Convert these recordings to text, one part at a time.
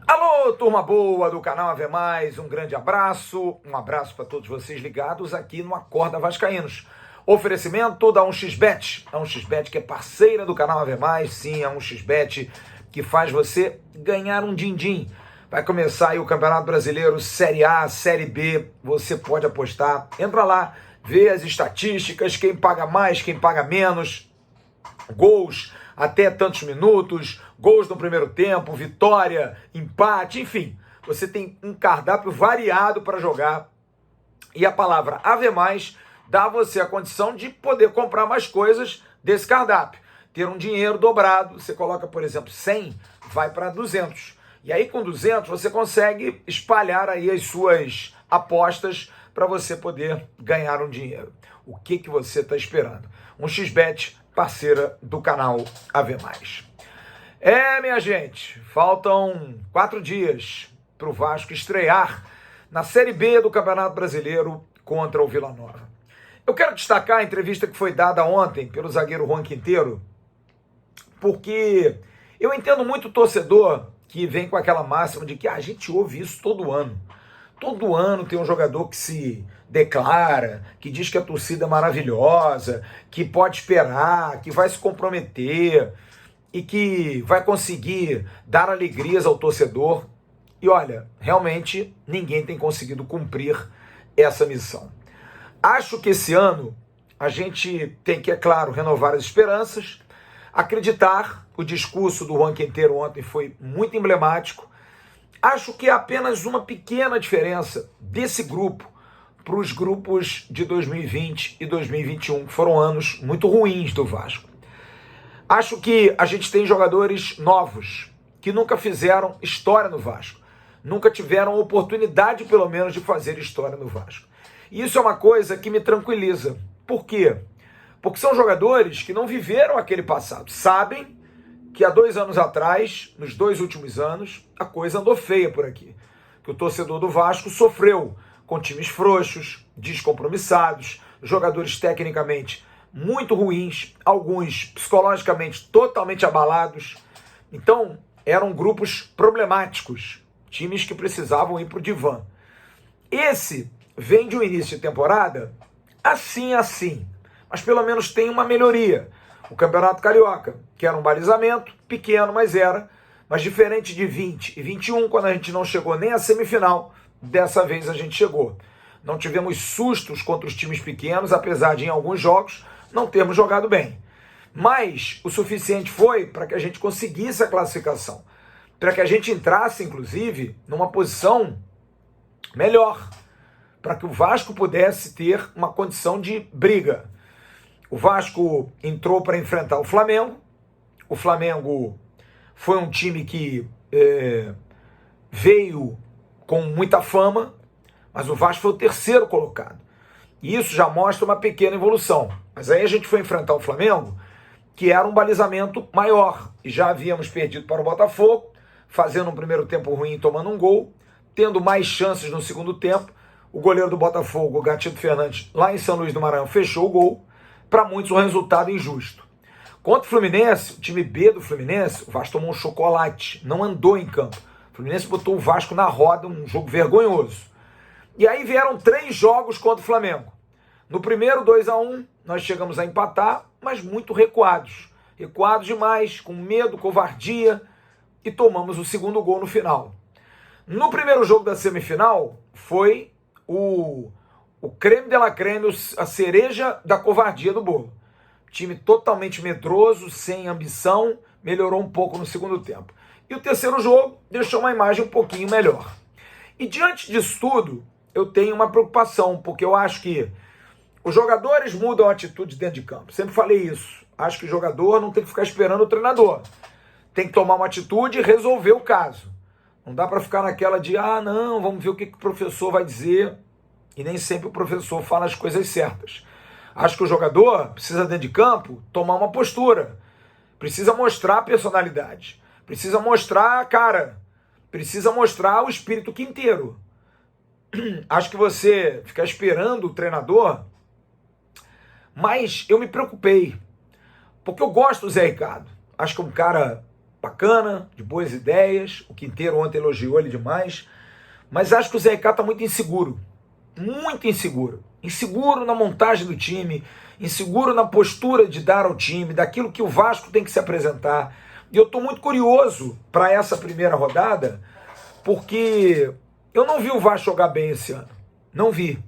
Alô, turma boa do canal Ave Mais, um grande abraço, para todos vocês ligados aqui no Acorda Vascaínos. Oferecimento da 1xBet, a 1xBet que é parceira do canal Ave Mais, sim, a 1xBet que faz você ganhar um din-din. Vai começar aí o Campeonato Brasileiro, Série A, Série B, você pode apostar, entra lá, vê as estatísticas, quem paga mais, quem paga menos, gols até tantos minutos, gols no primeiro tempo, vitória, empate, enfim. Você tem um cardápio variado para jogar e a palavra Ave Mais dá a você a condição de poder comprar mais coisas desse cardápio. Ter um dinheiro dobrado, você coloca, por exemplo, 100, vai para 200. E aí com 200 você consegue espalhar aí as suas apostas para você poder ganhar um dinheiro. O que você está esperando? 1xBet, parceira do canal Ave Mais. Minha gente, faltam 4 dias para o Vasco estrear na Série B do Campeonato Brasileiro contra o Vila Nova. Eu quero destacar a entrevista que foi dada ontem pelo zagueiro Juan Quinteiro, porque eu entendo muito o torcedor que vem com aquela máxima de que a gente ouve isso todo ano. Todo ano tem um jogador que se declara, que diz que a torcida é maravilhosa, que pode esperar, que vai se comprometer e que vai conseguir dar alegrias ao torcedor. E olha, realmente ninguém tem conseguido cumprir essa missão. Acho que esse ano a gente tem que, é claro, renovar as esperanças, acreditar. O discurso do Juan Quinteiro ontem foi muito emblemático. Acho que é apenas uma pequena diferença desse grupo para os grupos de 2020 e 2021, que foram anos muito ruins do Vasco. Acho que a gente tem jogadores novos, que nunca fizeram história no Vasco. Nunca tiveram oportunidade, pelo menos, de fazer história no Vasco. E isso é uma coisa que me tranquiliza. Por quê? Porque são jogadores que não viveram aquele passado. Sabem que há 2 anos atrás, nos 2 últimos anos, a coisa andou feia por aqui. Que o torcedor do Vasco sofreu com times frouxos, descompromissados, jogadores tecnicamente muito ruins, alguns psicologicamente totalmente abalados. Então, eram grupos problemáticos, times que precisavam ir para o divã. Esse vem de um início de temporada assim, mas pelo menos tem uma melhoria. O Campeonato Carioca, que era um balizamento, pequeno, mas diferente de 20 e 21, quando a gente não chegou nem à semifinal, dessa vez a gente chegou. Não tivemos sustos contra os times pequenos, apesar de em alguns jogos não termos jogado bem. Mas o suficiente foi para que a gente conseguisse a classificação, para que a gente entrasse, inclusive, numa posição melhor, para que o Vasco pudesse ter uma condição de briga. O Vasco entrou para enfrentar o Flamengo. O Flamengo foi um time que veio com muita fama, mas o Vasco foi o 3º colocado. E isso já mostra uma pequena evolução. Mas aí a gente foi enfrentar o Flamengo, que era um balizamento maior. E já havíamos perdido para o Botafogo, fazendo um primeiro tempo ruim e tomando um gol, tendo mais chances no segundo tempo. O goleiro do Botafogo, o Gatito Fernandes, lá em São Luís do Maranhão, fechou o gol. Para muitos, um resultado injusto. Contra o Fluminense, o time B do Fluminense, o Vasco tomou um chocolate, não andou em campo. O Fluminense botou o Vasco na roda, um jogo vergonhoso. E aí vieram 3 jogos contra o Flamengo. No primeiro, 2-1, nós chegamos a empatar, mas muito recuados. Recuados demais, com medo, covardia, e tomamos o 2º gol no final. No primeiro jogo da semifinal, foi o creme de la creme, a cereja da covardia do bolo. Time totalmente medroso, sem ambição, melhorou um pouco no segundo tempo. E o 3º jogo deixou uma imagem um pouquinho melhor. E diante disso tudo, eu tenho uma preocupação, porque eu acho que os jogadores mudam a atitude dentro de campo. Sempre falei isso. Acho que o jogador não tem que ficar esperando o treinador. Tem que tomar uma atitude e resolver o caso. Não dá para ficar naquela de, não, vamos ver o que o professor vai dizer. E nem sempre o professor fala as coisas certas. Acho que o jogador precisa, dentro de campo, tomar uma postura. Precisa mostrar a personalidade. Precisa mostrar a cara. Precisa mostrar o espírito quinteiro. Acho que você ficar esperando o treinador, mas eu me preocupei. Porque eu gosto do Zé Ricardo. Acho que é um cara bacana, de boas ideias. O Quinteiro ontem elogiou ele demais. Mas acho que o Zé Ricardo está muito inseguro. Muito inseguro. Inseguro na montagem do time, inseguro na postura de dar ao time, daquilo que o Vasco tem que se apresentar. E eu estou muito curioso para essa primeira rodada, porque eu não vi o Vasco jogar bem esse ano. Não vi.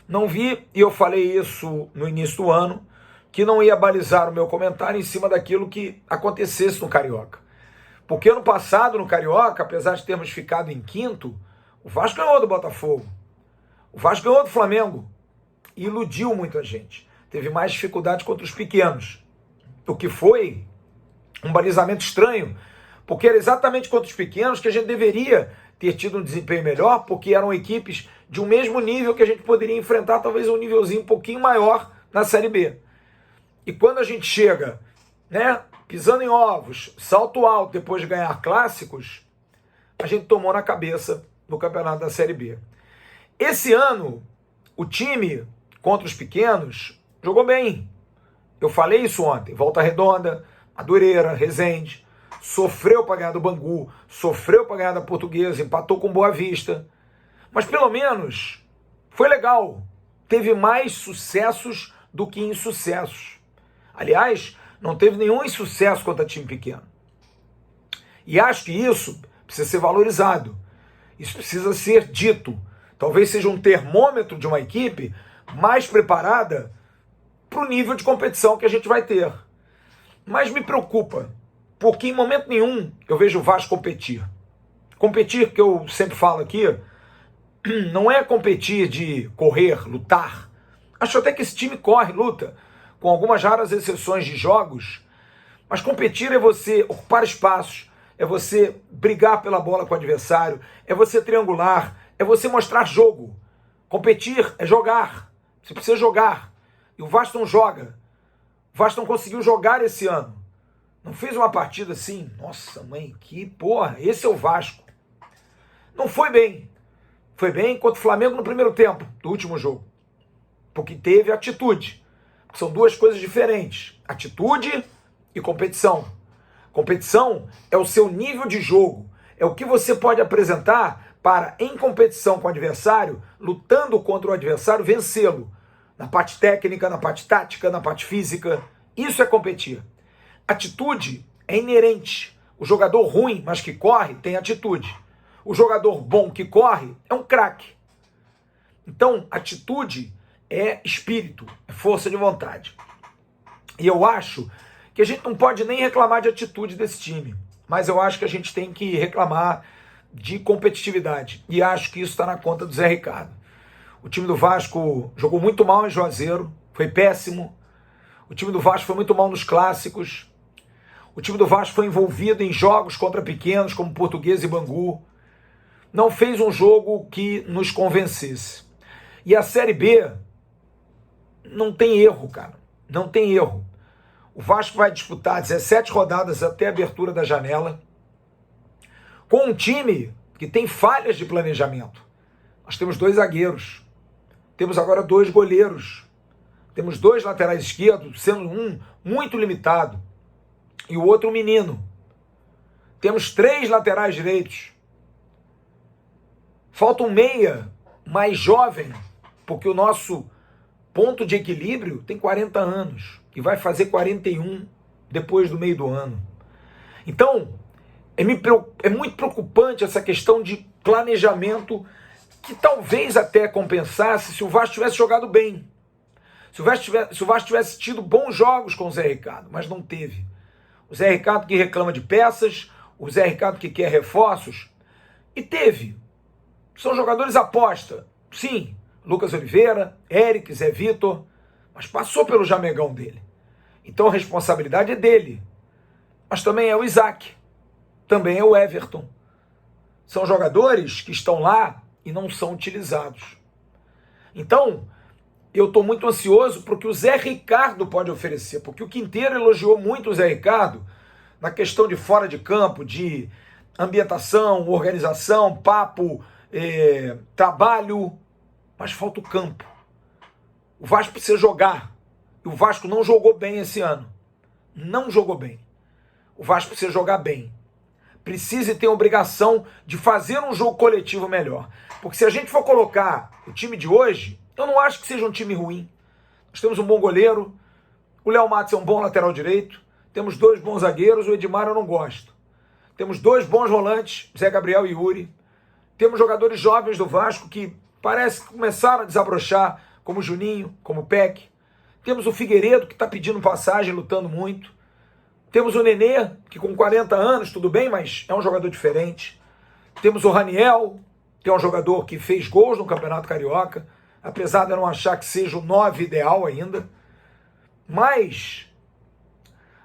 Não vi, e eu falei isso no início do ano, que não ia balizar o meu comentário em cima daquilo que acontecesse no Carioca. Porque ano passado, no Carioca, apesar de termos ficado em quinto, o Vasco ganhou do Botafogo. O Vasco ganhou do Flamengo. E iludiu muita gente. Teve mais dificuldade contra os pequenos. O que foi um balizamento estranho, porque era exatamente contra os pequenos que a gente deveria ter tido um desempenho melhor, porque eram equipes de um mesmo nível que a gente poderia enfrentar, talvez um nívelzinho um pouquinho maior na Série B. E quando a gente chega, né, pisando em ovos, salto alto depois de ganhar clássicos, a gente tomou na cabeça no campeonato da Série B. Esse ano, o time contra os pequenos jogou bem. Eu falei isso ontem. Volta Redonda, Madureira, Resende, sofreu para ganhar do Bangu, sofreu para ganhar da Portuguesa, empatou com Boa Vista. Mas pelo menos foi legal. Teve mais sucessos do que insucessos. Aliás, não teve nenhum insucesso contra time pequeno. E acho que isso precisa ser valorizado. Isso precisa ser dito. Talvez seja um termômetro de uma equipe mais preparada para o nível de competição que a gente vai ter. Mas me preocupa, porque em momento nenhum eu vejo o Vasco competir. Competir, que eu sempre falo aqui, não é competir de correr, lutar. Acho até que esse time corre, luta, com algumas raras exceções de jogos, mas competir é você ocupar espaços, é você brigar pela bola com o adversário, é você triangular, é você mostrar jogo. Competir é jogar. Você precisa jogar. E o Vasco não joga. O Vasco não conseguiu jogar esse ano. Não fez uma partida assim, nossa mãe, que porra, esse é o Vasco. Não foi bem. Foi bem contra o Flamengo no primeiro tempo do último jogo. Porque teve atitude. São duas coisas diferentes. Atitude e competição. Competição é o seu nível de jogo. É o que você pode apresentar para, em competição com o adversário, lutando contra o adversário, vencê-lo. Na parte técnica, na parte tática, na parte física. Isso é competir. Atitude é inerente. O jogador ruim, mas que corre, tem atitude. O jogador bom que corre é um craque. Então, atitude é espírito, é força de vontade. E eu acho que a gente não pode nem reclamar de atitude desse time, mas eu acho que a gente tem que reclamar de competitividade. E acho que isso está na conta do Zé Ricardo. O time do Vasco jogou muito mal em Juazeiro, foi péssimo. O time do Vasco foi muito mal nos clássicos. O time do Vasco foi envolvido em jogos contra pequenos, como Portuguesa e Bangu. Não fez um jogo que nos convencesse. E a Série B não tem erro, cara. Não tem erro. O Vasco vai disputar 17 rodadas até a abertura da janela com um time que tem falhas de planejamento. Nós temos 2 zagueiros. Temos agora 2 goleiros. Temos 2 laterais esquerdos, sendo um muito limitado e o outro um menino. Temos 3 laterais direitos. Falta um meia mais jovem, porque o nosso ponto de equilíbrio tem 40 anos e vai fazer 41 depois do meio do ano. Então, é muito preocupante essa questão de planejamento que talvez até compensasse se o Vasco tivesse jogado bem. Se o Vasco tivesse tido bons jogos com o Zé Ricardo, mas não teve. O Zé Ricardo que reclama de peças, o Zé Ricardo que quer reforços, e teve. São jogadores aposta, sim. Lucas Oliveira, Eric, Zé Vitor, mas passou pelo jamegão dele. Então a responsabilidade é dele. Mas também é o Isaac, também é o Everton. São jogadores que estão lá e não são utilizados. Então, eu estou muito ansioso para o que o Zé Ricardo pode oferecer, porque o Quinteiro elogiou muito o Zé Ricardo na questão de fora de campo, de ambientação, organização, papo, trabalho, mas falta o campo. O Vasco precisa jogar. E o Vasco não jogou bem esse ano. Não jogou bem. o Vasco precisa jogar bem. Precisa e tem a obrigação de fazer um jogo coletivo melhor. Porque se a gente for colocar o time de hoje, eu não acho que seja um time ruim. Nós temos um bom goleiro, o Léo Matos é um bom lateral direito, temos 2 bons zagueiros, o Edmar eu não gosto. Temos 2 bons volantes, Zé Gabriel e Yuri. Temos jogadores jovens do Vasco que parece que começaram a desabrochar, como o Juninho, como o Peck. Temos o Figueiredo, que está pedindo passagem, lutando muito. Temos o Nenê, que com 40 anos, tudo bem, mas é um jogador diferente. Temos o Raniel, que é um jogador que fez gols no Campeonato Carioca, apesar de eu não achar que seja o 9 ideal ainda. Mas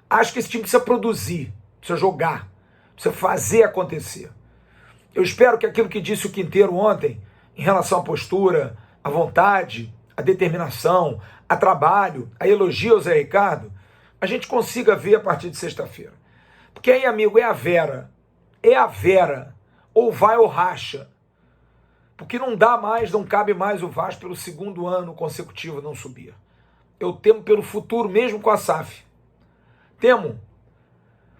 acho que esse time precisa produzir, precisa jogar, precisa fazer acontecer. Eu espero que aquilo que disse o Quinteiro ontem, em relação à postura, à vontade, à determinação, a trabalho, a elogio ao Zé Ricardo, a gente consiga ver a partir de sexta-feira. Porque aí, amigo, é a Vera, ou vai ou racha. Porque não dá mais, não cabe mais o Vasco pelo 2º ano consecutivo não subir. Eu temo pelo futuro, mesmo com a SAF. Temo,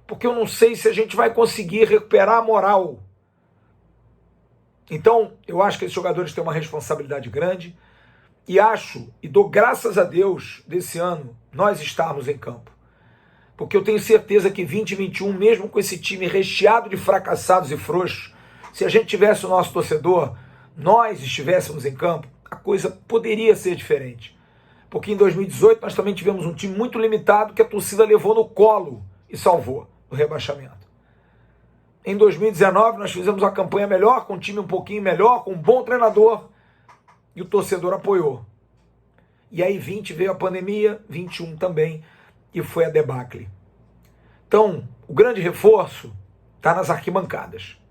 porque eu não sei se a gente vai conseguir recuperar a moral. Então, eu acho que esses jogadores têm uma responsabilidade grande e acho, e dou graças a Deus, desse ano, nós estarmos em campo. Porque eu tenho certeza que 2021, mesmo com esse time recheado de fracassados e frouxos, se a gente tivesse o nosso torcedor, nós estivéssemos em campo, a coisa poderia ser diferente. Porque em 2018 nós também tivemos um time muito limitado que a torcida levou no colo e salvou o rebaixamento. Em 2019 nós fizemos uma campanha melhor, com um time um pouquinho melhor, com um bom treinador, e o torcedor apoiou. E aí 20 veio a pandemia, 21 também, e foi a debacle. Então, o grande reforço está nas arquibancadas.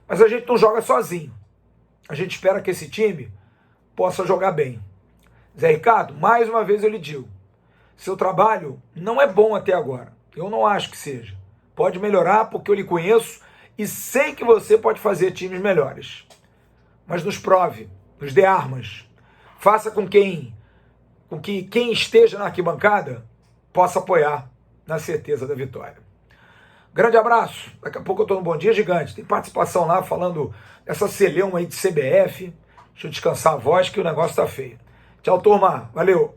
Mas a gente não joga sozinho. A gente espera que esse time possa jogar bem. Zé Ricardo, mais uma vez eu lhe digo, seu trabalho não é bom até agora. Eu não acho que seja. Pode melhorar porque eu lhe conheço e sei que você pode fazer times melhores. Mas nos prove, nos dê armas. Faça com que quem esteja na arquibancada possa apoiar na certeza da vitória. Grande abraço. Daqui a pouco eu estou no Bom Dia Gigante. Tem participação lá falando dessa celeuma aí de CBF. Deixa eu descansar a voz que o negócio está feio. Tchau, turma. Valeu.